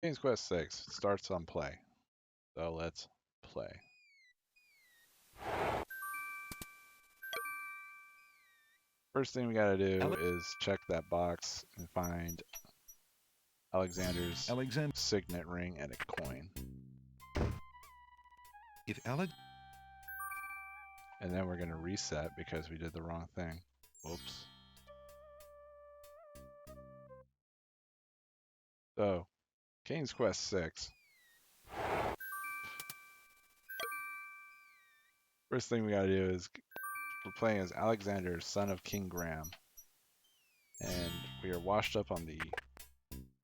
King's Quest 6 starts on play. So let's play. First thing we gotta do is check that box and find Alexander's Alexander. signet ring and a coin. If Alex. And then we're gonna reset because we did the wrong thing. Oops. So, King's Quest 6. First thing we gotta do is we're playing as Alexander, son of King Graham. And we are washed up on the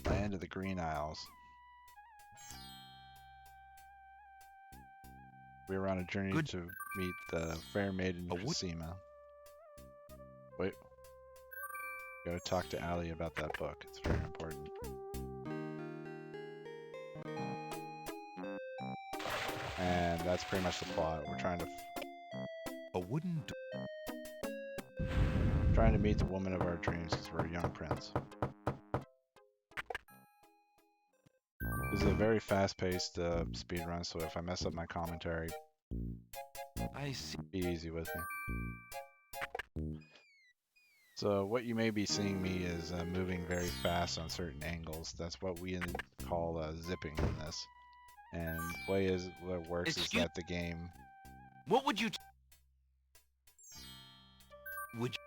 land of the Green Isles. We were on a journey to meet the fair maiden Cosima. Wait. Gotta talk to Ali about that book. It's very important. And that's pretty much the plot. We're trying to trying to meet the woman of our dreams because we're a young prince. This is a very fast-paced speed run, so if I mess up my commentary, be easy with me. So what you may be seeing me is moving very fast on certain angles. That's what we call zipping in this. And the way what works is that the game. What would you? Would you?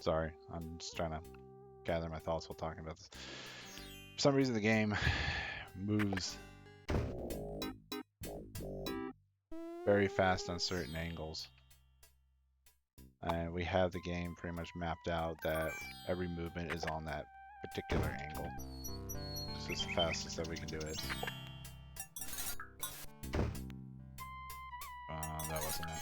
Sorry, I'm just trying to gather my thoughts while talking about this. For some reason, the game moves very fast on certain angles. And we have the game pretty much mapped out that every movement is on that particular angle. So it's the fastest that we can do it. That wasn't it.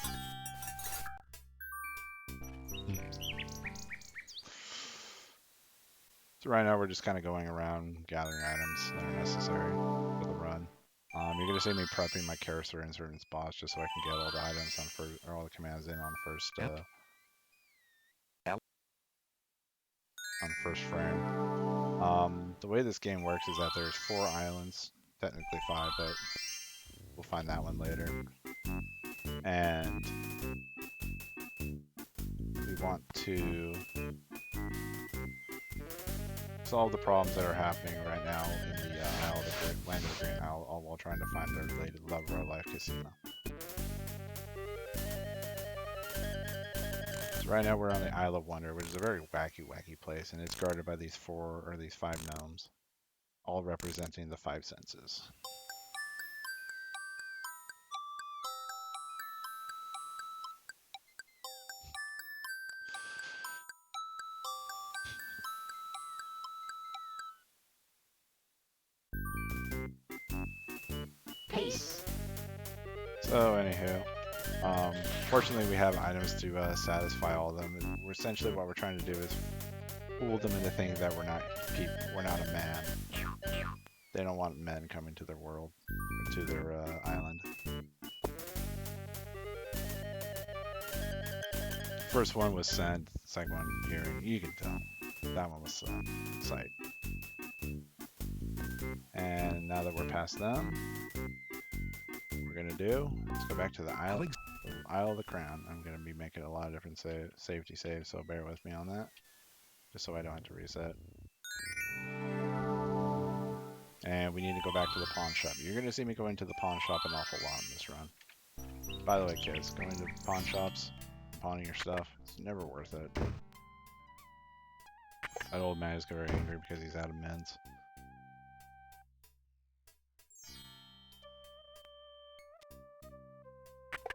So right now we're just kind of going around gathering items that are necessary for the run. You're gonna see me prepping my cursor in certain spots just so I can get all the items on first, or all the commands in on first first frame. The way this game works is that there's 4 islands, technically 5, but we'll find that one later. And we want to solve the problems that are happening right now in the land of the Green Isle, all while trying to find our related love of our life, Cosima. So right now we're on the Isle of Wonder, which is a very wacky place, and it's guarded by these 5 gnomes, all representing the 5 senses. Peace. So anywho, fortunately we have items to satisfy all of them. Essentially what we're trying to do is fool them into thinking that we're not a man. They don't want men coming to their world, to their island. First one was sent, second one hearing, you can tell. That one was sight. And now that we're past them, what we're gonna do is go back to the Isle of the Crown. I'm gonna be making a lot of different safety saves, so bear with me on that, just so I don't have to reset. And we need to go back to the pawn shop. You're gonna see me go into the pawn shop an awful lot in this run. By the way, kids, going to pawn shops, pawning your stuff, it's never worth it. That old man is very angry because he's out of mints.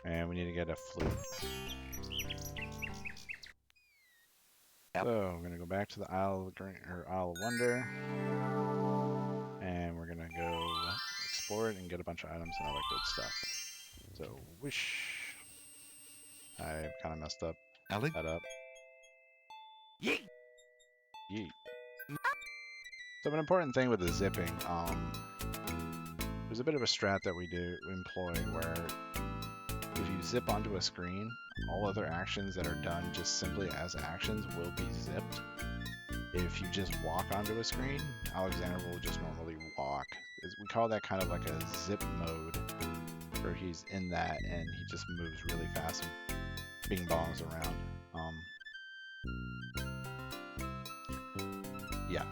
And we need to get a flute. So I'm gonna go back to the Isle of Wonder, and we're gonna go explore it and get a bunch of items and all that good stuff. So wish. I kind of messed up. That up. Yeet. Yeet. So an important thing with the zipping, there's a bit of a strat that we employ where if you zip onto a screen, all other actions that are done just simply as actions will be zipped. if you just walk onto a screen, Alexander will just normally walk. We call that kind of like a zip mode, where he's in that and he just moves really fast and bing bongs around. Yeah.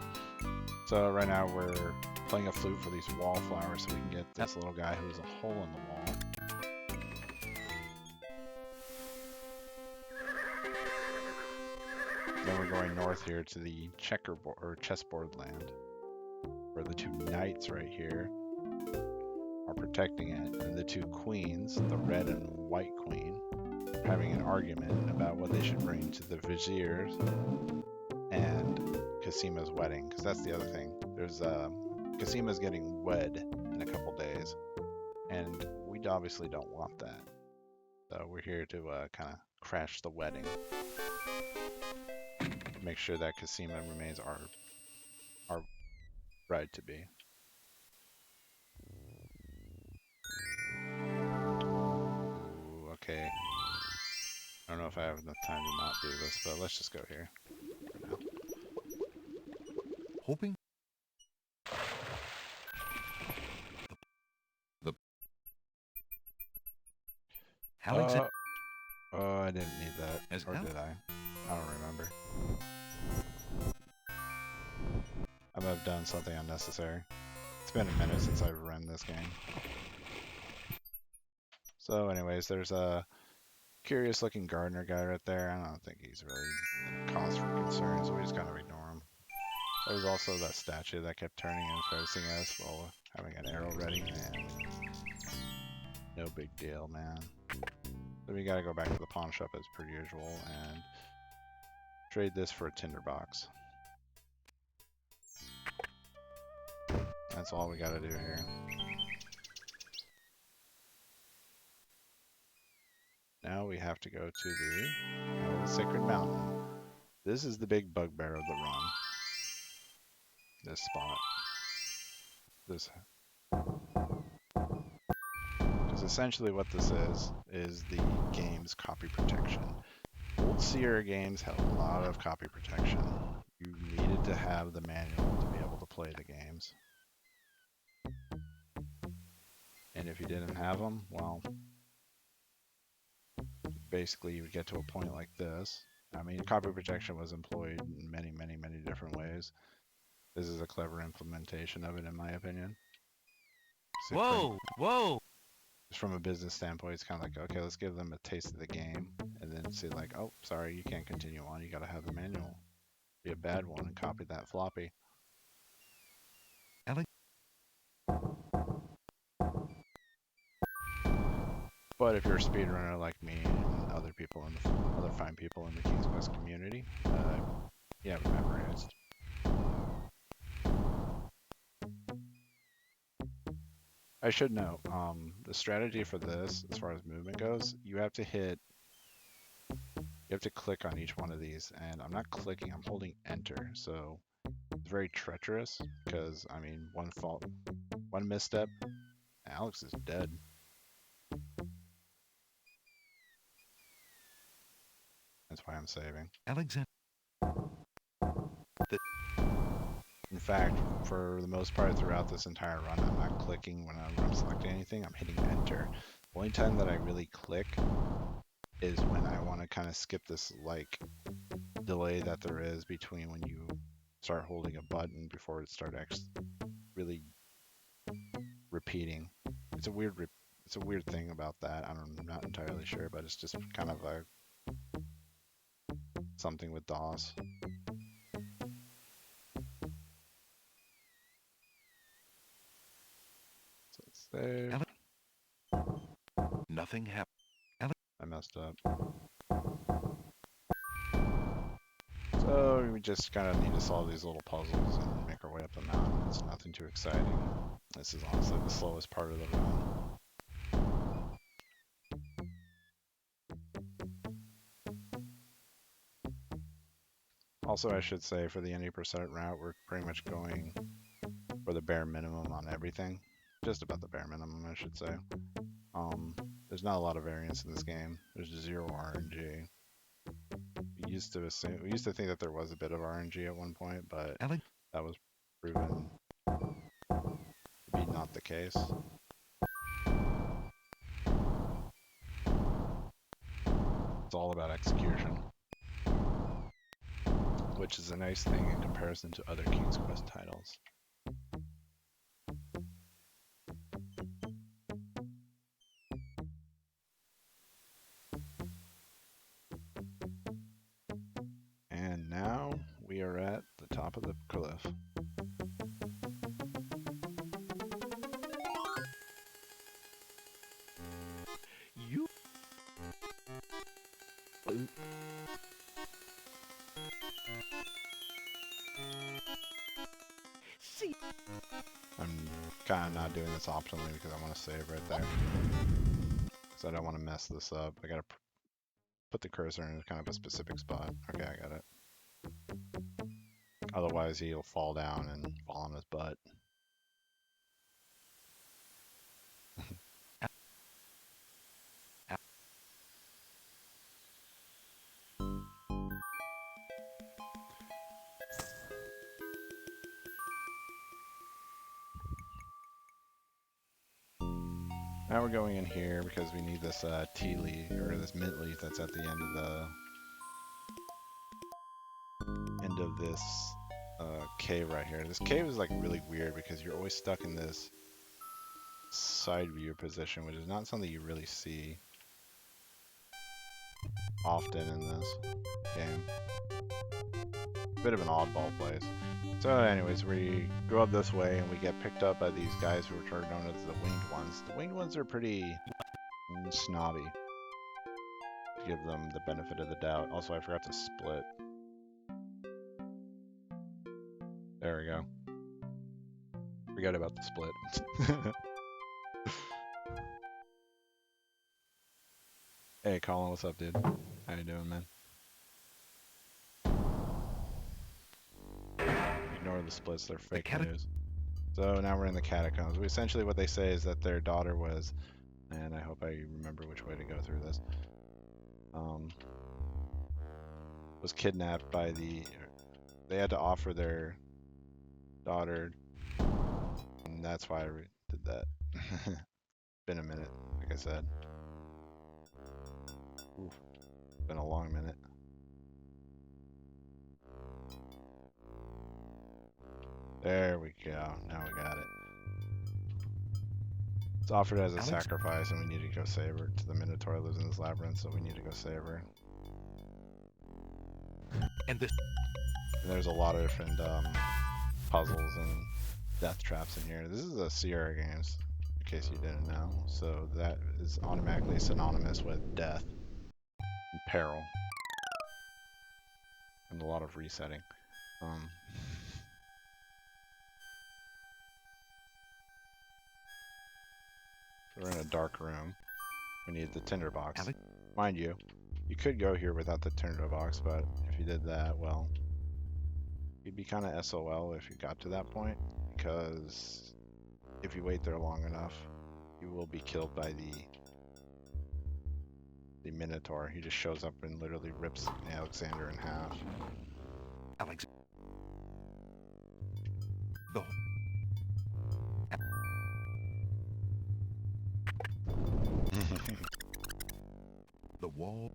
So right now we're playing a flute for these wallflowers so we can get this little guy who has a hole in the wall. Then we're going north here to the checkerboard or chessboard land, where the two knights right here are protecting it, and the two queens, the red and white queen, are having an argument about what they should bring to the viziers and Casima's wedding, because that's the other thing. There's Casima's getting wed in a couple days, and we obviously don't want that. So we're here to kind of crash the wedding, make sure that Casima remains our bride to be. Ooh, okay. I don't know if I have enough time to not do this, but let's just go here for now. Hoping the Alexander. Oh, I didn't need that. As Or hell? did I? I don't remember. I might have done something unnecessary. It's been a minute since I've run this game. So anyways, there's a curious looking gardener guy right there. I don't think he's really cause for concern, so we just kind of ignore him. There was also that statue that kept turning and facing us while having an arrow ready, and no big deal, man. So we gotta go back to the pawn shop as per usual and trade this for a tinderbox. That's all we gotta do here. Now we have to go to the Sacred Mountain. This is the big bugbear of the run. This spot. This. Because essentially what this is the game's copy protection. Old Sierra games had a lot of copy protection. You needed to have the manual to be able to play the games. And if you didn't have them, well, basically you would get to a point like this. I mean, copy protection was employed in many, many, many different ways. This is a clever implementation of it, in my opinion. So Whoa! just from a business standpoint, it's kind of like, okay, let's give them a taste of the game, and then say like, oh, sorry, you can't continue on. You got to have the manual. Be a bad one and copy that floppy. But if you're a speedrunner like me and other people in other fine people in the King's Quest community, you have it memorized. I should note, the strategy for this, as far as movement goes, you have to click on each one of these, and I'm not clicking, I'm holding enter, so it's very treacherous, because, I mean, one misstep, Alex is dead. That's why I'm saving. Alexander. In fact, for the most part throughout this entire run, I'm not clicking when I'm selecting anything, I'm hitting enter. The only time that I really click is when I want to kind of skip this like delay that there is between when you start holding a button before it starts actually really repeating. It's a weird thing about that. I'm not entirely sure, but it's just kind of a something with DOS. So it's there. Nothing happened. I messed up. So we just kind of need to solve these little puzzles and make our way up the mountain. It's nothing too exciting. This is honestly the slowest part of the run. Also, I should say for the 90% route, we're pretty much going for the bare minimum on everything. Just about the bare minimum, I should say. There's not a lot of variance in this game. There's zero RNG. You used to assume, we used to think that there was a bit of RNG at one point, but Alex, that was proven to be not the case. It's all about execution, which is a nice thing in comparison to other King's Quest titles. And now we are at the top of the cliff. you. See. I'm kind of not doing this optionally because I want to save right there. Because I don't want to mess this up. I gotta put the cursor in kind of a specific spot. Okay, I got it. Otherwise he'll fall down and fall on his butt. Now we're going in here because we need this tea leaf, or this mint leaf that's at the end of this cave right here. This cave is like really weird because you're always stuck in this side view position, which is not something you really see often in this game. Bit of an oddball place. So anyways, we go up this way and we get picked up by these guys who are known as the Winged Ones. The Winged Ones are pretty snobby. To give them the benefit of the doubt. Also, I forgot to split. There we go. Forgot about the split. Hey Colin, what's up, dude? How you doing, man? Ignore the splits, they're fake news. So now we're in the catacombs. Essentially what they say is that their daughter was, and I hope I remember which way to go through this, was kidnapped by they had to offer their daughter, and that's why I did that. Been a minute, like I said. Oof, been a long minute. There we go. Now we got it. It's offered as a sacrifice, and we need to go save her. The Minotaur lives in this labyrinth, so we need to go save her. And there's a lot of different puzzles and death traps in here. This is a Sierra Games, in case you didn't know. So that is automatically synonymous with death and peril, and a lot of resetting. We're in a dark room. We need the tinderbox. Mind you, you could go here without the tinderbox, but if you did that, well, you'd be kind of SOL if you got to that point, because if you wait there long enough, you will be killed by the Minotaur. He just shows up and literally rips Alexander in half. The wall.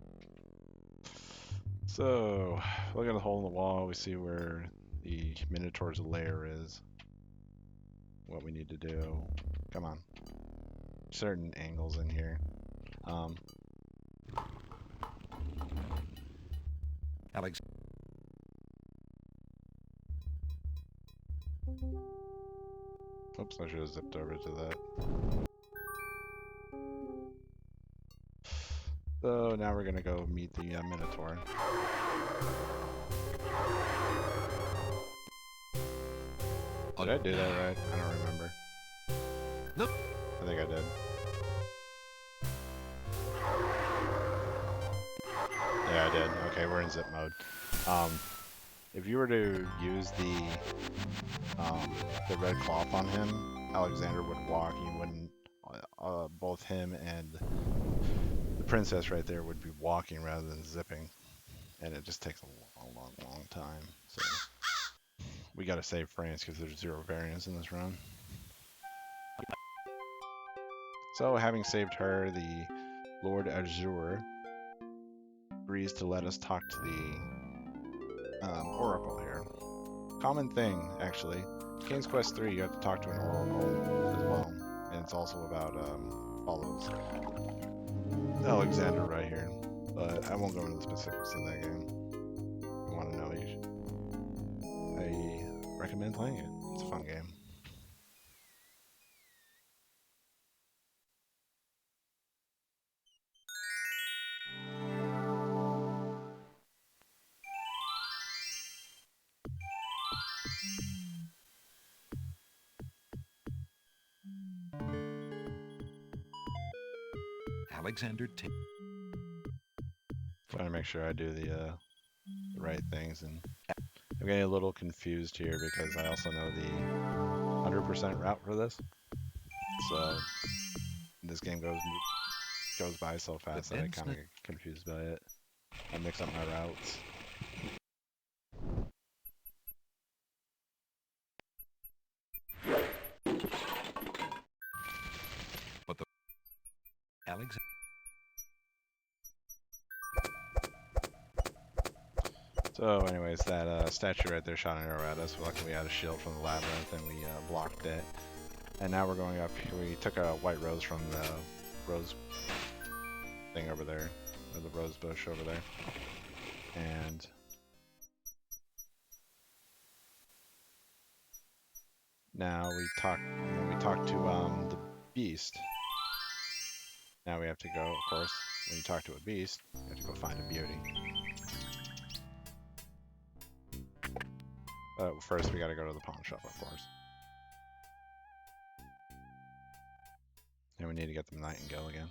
So, look at the hole in the wall. We see where the Minotaur's lair is. What we need to do. Come on. Certain angles in here. Alex. Oops, I should have zipped over to that. So now we're gonna go meet the Minotaur. Did I do that right? I don't remember. Nope. I think I did. Yeah, I did. Okay, we're in zip mode. If you were to use the red cloth on him, Alexander would walk. You wouldn't. Both him and the princess right there would be walking rather than zipping. and it just takes a long time. So we gotta save France because there's 0 variance in this run. So having saved her, the Lord Azure agrees to let us talk to the Oracle here. Common thing, actually. King's Quest 3, you have to talk to an Oracle as well. And it's also about follows Alexander right here. But I won't go into the specifics of that game. If you want to know, you should. I recommend playing it. It's a fun game. Alexander T. Trying to make sure I do the right things, and I'm getting a little confused here because I also know the 100% route for this. So this game goes by so fast that I kind of get confused by it. I mix up my routes. But the Alexander. So anyways, that statue right there shot an arrow at us. Luckily we had a shield from the labyrinth and we blocked it. And now we're going up here. We took a white rose from the rose thing over there, or the rose bush over there. And now we talk to the beast. Now we have to go, of course, when you talk to a beast, you have to go find a beauty. But first we gotta go to the pawn shop, of course. And we need to get the nightingale again.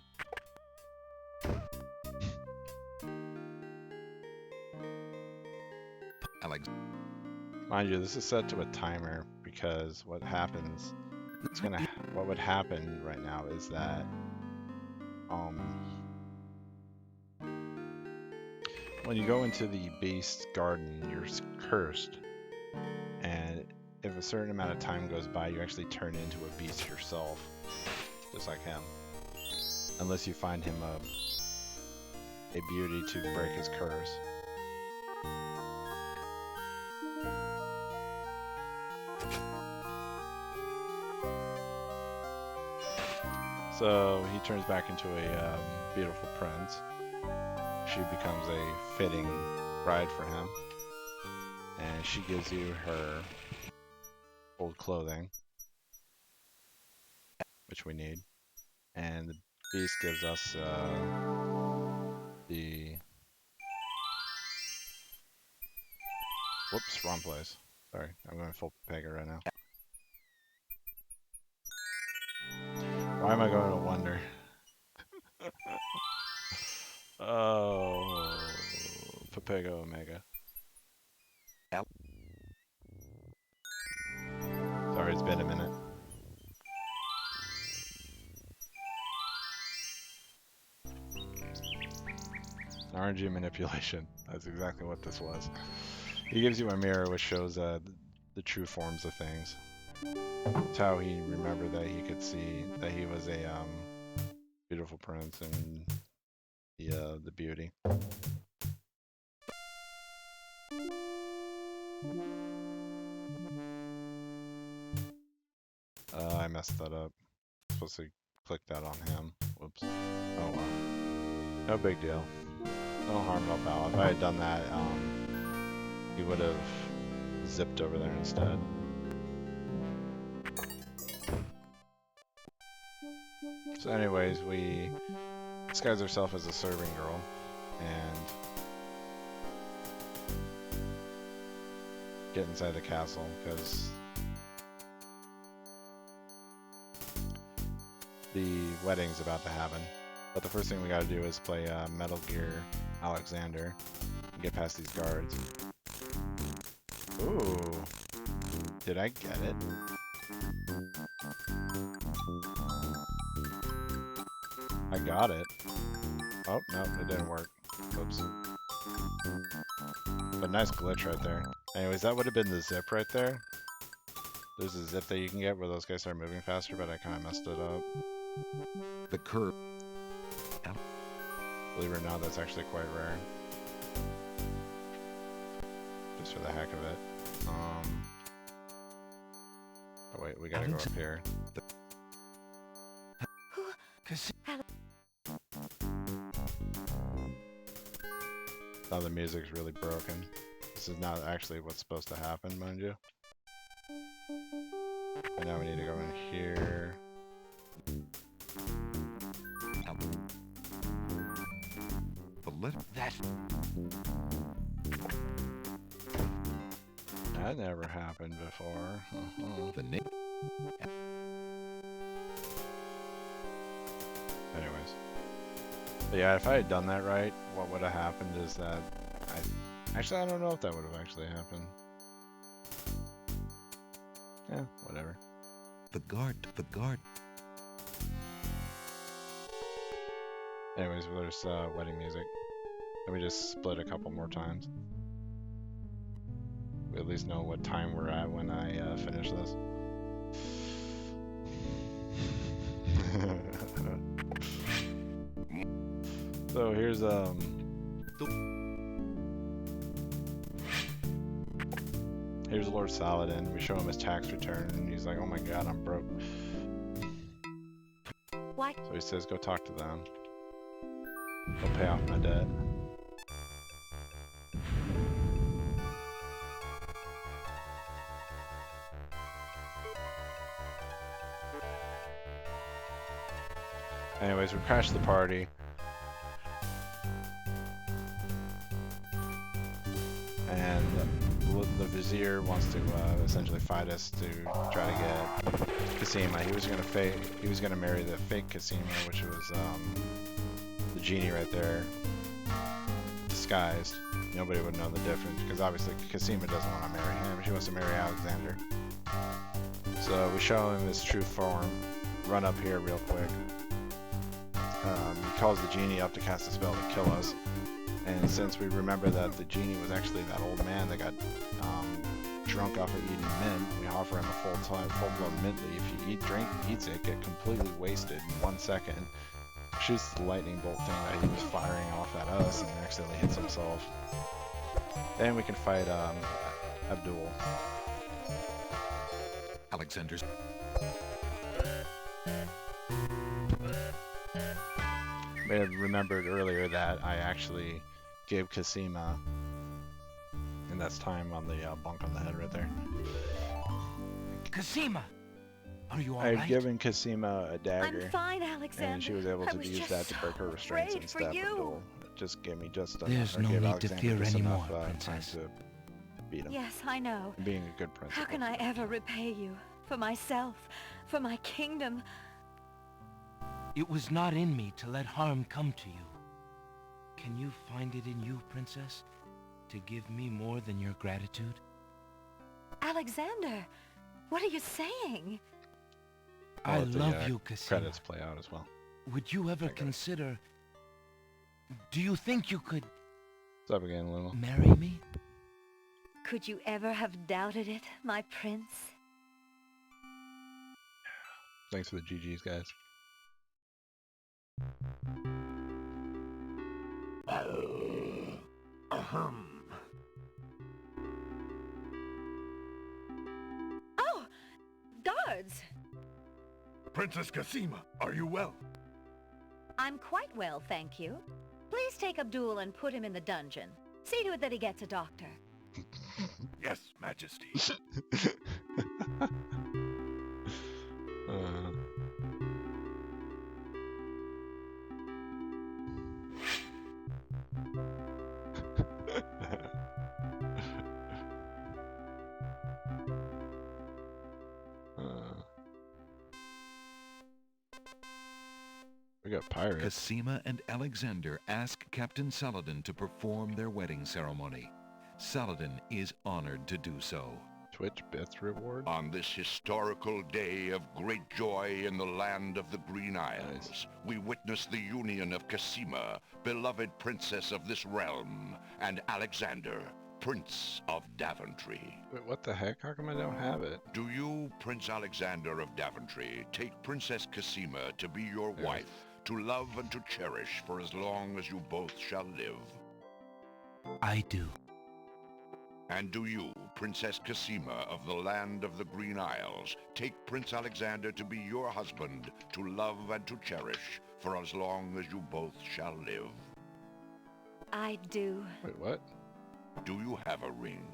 Alex. Mind you, this is set to a timer because what happens, what would happen right now is that, when you go into the beast garden, you're cursed, and if a certain amount of time goes by, you actually turn into a beast yourself, just like him, unless you find him a beauty to break his curse. So he turns back into a beautiful prince. She becomes a fitting bride for him, and she gives you her old clothing, which we need, and the beast gives us the whoops, wrong place. Sorry, I'm going full Pega right now. Why am I going to Wonder? Oh, Papega Omega. Sorry, it's been a minute. RNG manipulation. That's exactly what this was. He gives you a mirror which shows the true forms of things. It's how he remembered that he could see that he was a beautiful prince and the beauty. I messed that up. I'm supposed to click that on him. Whoops. Oh well. No big deal. No harm, no foul. If I had done that, he would have zipped over there instead. So anyways, we disguise ourselves as a serving girl and get inside the castle because the wedding's about to happen. But the first thing we gotta do is play Metal Gear Alexander and get past these guards. Ooh, did I get it? I got it. Oh, no, it didn't work. Oops. But nice glitch right there. Anyways, that would have been the zip right there. There's a zip that you can get where those guys start moving faster, but I kind of messed it up. The curve. Believe it or not, that's actually quite rare. Just for the heck of it. Oh wait, we gotta go up here. Now the music's really broken. This is not actually what's supposed to happen, mind you. And now we need to go in here. That never happened before. The name. Anyways. But yeah, if I had done that right, what would have happened is that I don't know if that would have actually happened. Yeah, whatever. The guard. Anyways, there's wedding music. Let me just split a couple more times. We at least know what time we're at when I finish this. So here's here's Lord Saladin. We show him his tax return, and he's like, "Oh my God, I'm broke." What? So he says, "Go talk to them. They'll pay off my debt." Anyways, we crashed the party. And the Vizier wants to essentially fight us to try to get Cassima. He was gonna marry the fake Cassima, which was the genie right there, disguised. Nobody would know the difference because obviously Cassima doesn't want to marry him. She wants to marry Alexander. So we show him his true form. Run up here real quick. He calls the genie up to cast a spell to kill us. And since we remember that the genie was actually that old man that got drunk off of eating mint, we offer him a full-blown mint leaf. He eats it, get completely wasted in 1 second. Shoots the lightning bolt thing that he was firing off at us and accidentally hits himself. Then we can fight Abdul. Alexander's. I had remembered earlier that I actually gave Cassima, and that's time on the bunk on the head right there. Cassima, are you all I had right? given Cassima a dagger, I'm fine, Alexander. and she was able to was use just that to break her so restraints and afraid for stab you. Abdul. It just gave me just enough. There's or no gave need to Alexander fear just anymore, enough, time Princess. to beat him. Yes, I know. And being a good princess. How can I ever repay you? For myself, for my kingdom. It was not in me to let harm come to you. Can you find it in you, Princess, to give me more than your gratitude? Alexander, what are you saying? I I'll let the, love you, Cassima. Credits play out as well. Would you ever I got it. consider... Do you think you could What's up again, Lulu? marry me? Could you ever have doubted it, my prince? Thanks for the GGs, guys. Oh! Guards! Princess Cassima, are you well? I'm quite well, thank you. Please take Abdul and put him in the dungeon. See to it that he gets a doctor. Yes, Majesty. We got pirates. Cassima and Alexander ask Captain Saladin to perform their wedding ceremony. Saladin is honored to do so. Twitch bits reward. On this historical day of great joy in the land of the Green Isles, we witness the union of Cassima, beloved princess of this realm, and Alexander, Prince of Daventry. Wait, what the heck? How come I don't have it? Do you, Prince Alexander of Daventry, take Princess Cassima to be your Yes. wife, to love and to cherish for as long as you both shall live? I do. And do you, Princess Cassima of the land of the Green Isles, take Prince Alexander to be your husband, to love and to cherish for as long as you both shall live? I do. Wait, what? Do you have a ring?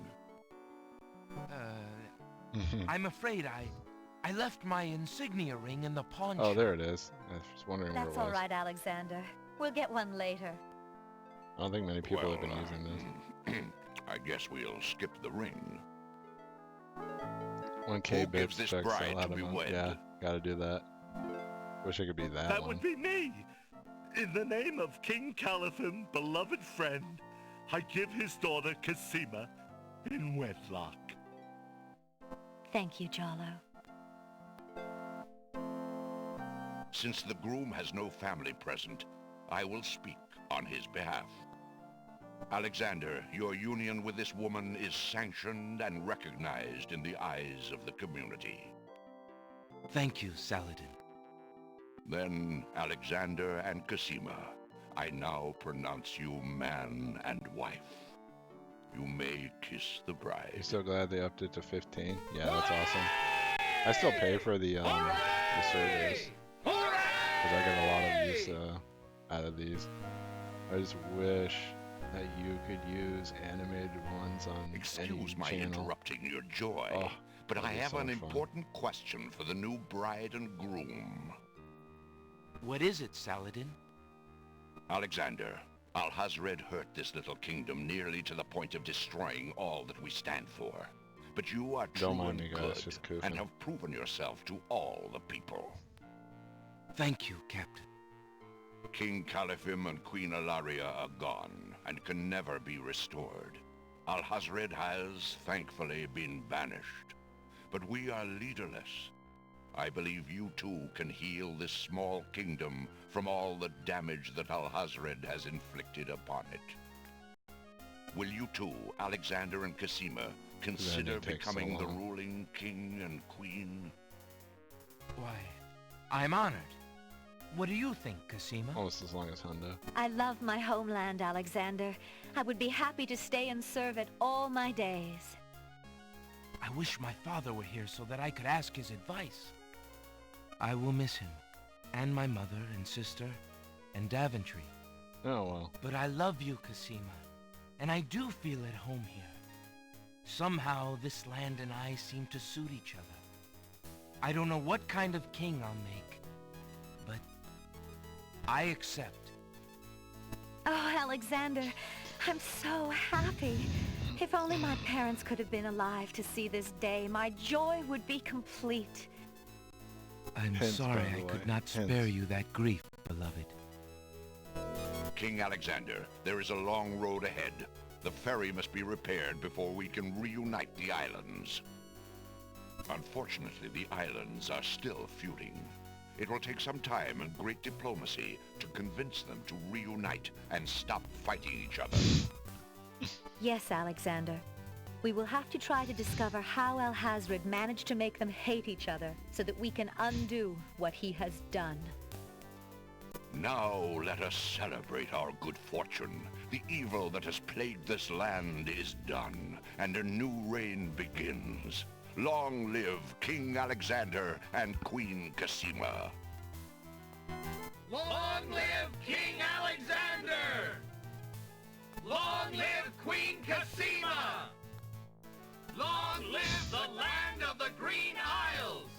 I'm afraid I left my insignia ring in the pawn shop. Oh, there it is. I was just wondering where That's it was. all right, Alexander. We'll get one later. I don't think many people have been Well, using this. I guess we'll skip the ring. 1K Who bits gives this checks bride a lot to of be them. wed? Yeah, gotta do that. Wish I could be that, That one. would be me. In the name of King Caliphim, beloved friend, I give his daughter Cassima in wedlock. Thank you, Jalo. Since the groom has no family present, I will speak on his behalf. Alexander, your union with this woman is sanctioned and recognized in the eyes of the community. Thank you, Saladin. Then, Alexander and Cassima, I now pronounce you man and wife. You may kiss the bride. I'm so glad they upped it to 15. Yeah, that's awesome. I still pay for the servers. Because I get a lot of use out of these. I just wish that you could use animated ones on Excuse any my channel. interrupting your joy, Oh, but I that'd be have so an fun. important question for the new bride and groom. What is it, Saladin? Alexander, Alhazred hurt this little kingdom nearly to the point of destroying all that we stand for. But you are true Don't mind and me, guys, good, just goofing. and have proven yourself to all the people. Thank you, Captain. King Caliphim and Queen Ilaria are gone, and can never be restored. Alhazred has, thankfully, been banished. But we are leaderless. I believe you too can heal this small kingdom from all the damage that Alhazred has inflicted upon it. Will you two, Alexander and Cassima, consider takes so becoming the long. ruling king and queen? Why, I'm honored. What do you think, Cassima? Almost as long as Hundo. I love my homeland, Alexander. I would be happy to stay and serve it all my days. I wish my father were here so that I could ask his advice. I will miss him, and my mother and sister, and Daventry. Oh, well. But I love you, Cassima, and I do feel at home here. Somehow, this land and I seem to suit each other. I don't know what kind of king I'll make, but I accept. Oh, Alexander, I'm so happy. If only my parents could have been alive to see this day, my joy would be complete. I'm Hence, sorry by the I could way. not spare Hence. you that grief, beloved. King Alexander, there is a long road ahead. The ferry must be repaired before we can reunite the islands. Unfortunately, the islands are still feuding. It will take some time and great diplomacy to convince them to reunite and stop fighting each other. Yes, Alexander. We will have to try to discover how Alhazred managed to make them hate each other so that we can undo what he has done. Now let us celebrate our good fortune. The evil that has plagued this land is done, and a new reign begins. Long live King Alexander and Queen Cassima. Long live King Alexander! Long live Queen Cassima! Long live the land of the Green Isles!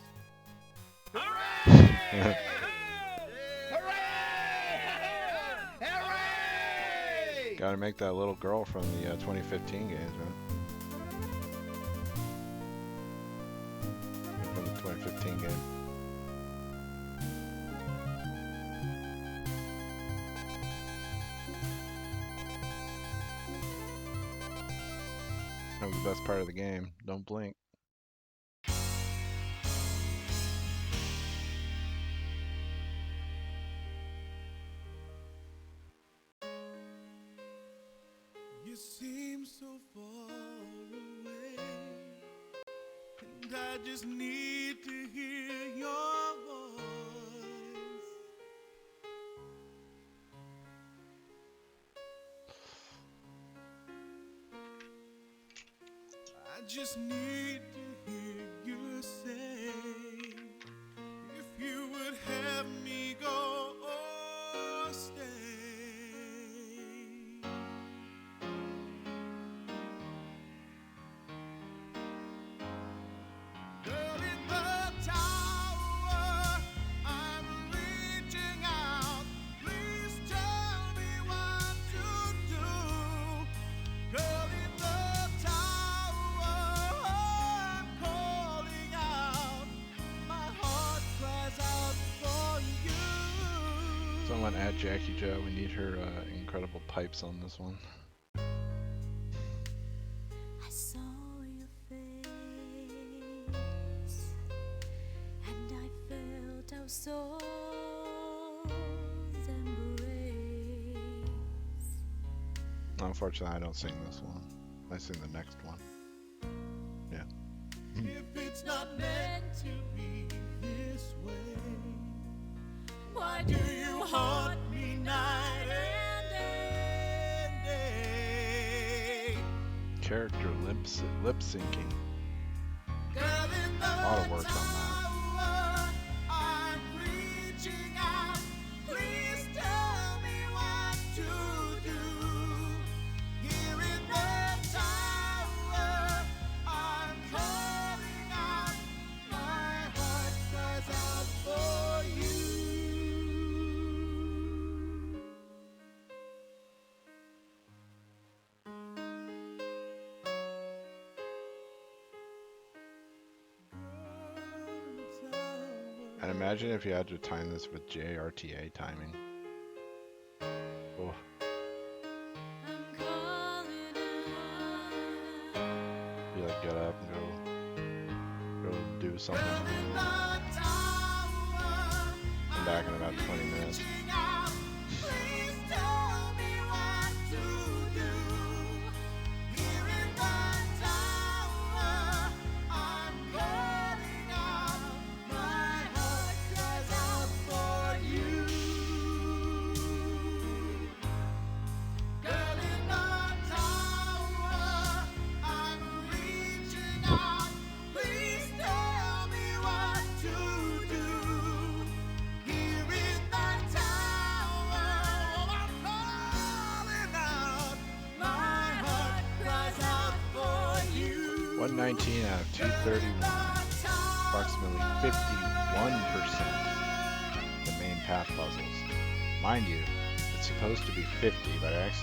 Hooray! Hooray! Hooray! Gotta make that little girl from the 2015 games, man. From the 2015 game. That was the best part of the game. Don't blink. You seem so so far away, and I just need to hear your voice. I just need to hear you say, if you would have me go or stay. Girl in the tower, I'm reaching out. Please tell me what to do. Girl in the tower, I'm calling out. My heart cries out for you. Someone add Jackie Jo. We need her incredible pipes on this one. I saw your face, and I felt our souls embrace. Unfortunately, I don't sing this one. I sing the next one. Yeah. If it's not meant to be this way, why do you haunt me night and day? Character lip syncing. Girl in the A lot of work on that. tower, I'm reaching out. Please tell me what to do. Here in the tower, I'm calling out. My heart cries out for you. And imagine if you had to time this with JRTA timing. Oh, I'm calling you like get up and go do something. Come back in about 20 minutes. Please tell me what to do. Here in the tower, I'm calling out. My heart cries out for you. Girl in the tower, I'm reaching out. Please tell me what to do. Here in the tower, I'm calling out. My heart cries out for you. 119 out of 231. Approximately 51% the main path puzzles. Mind you, it's supposed to be 50, but I accidentally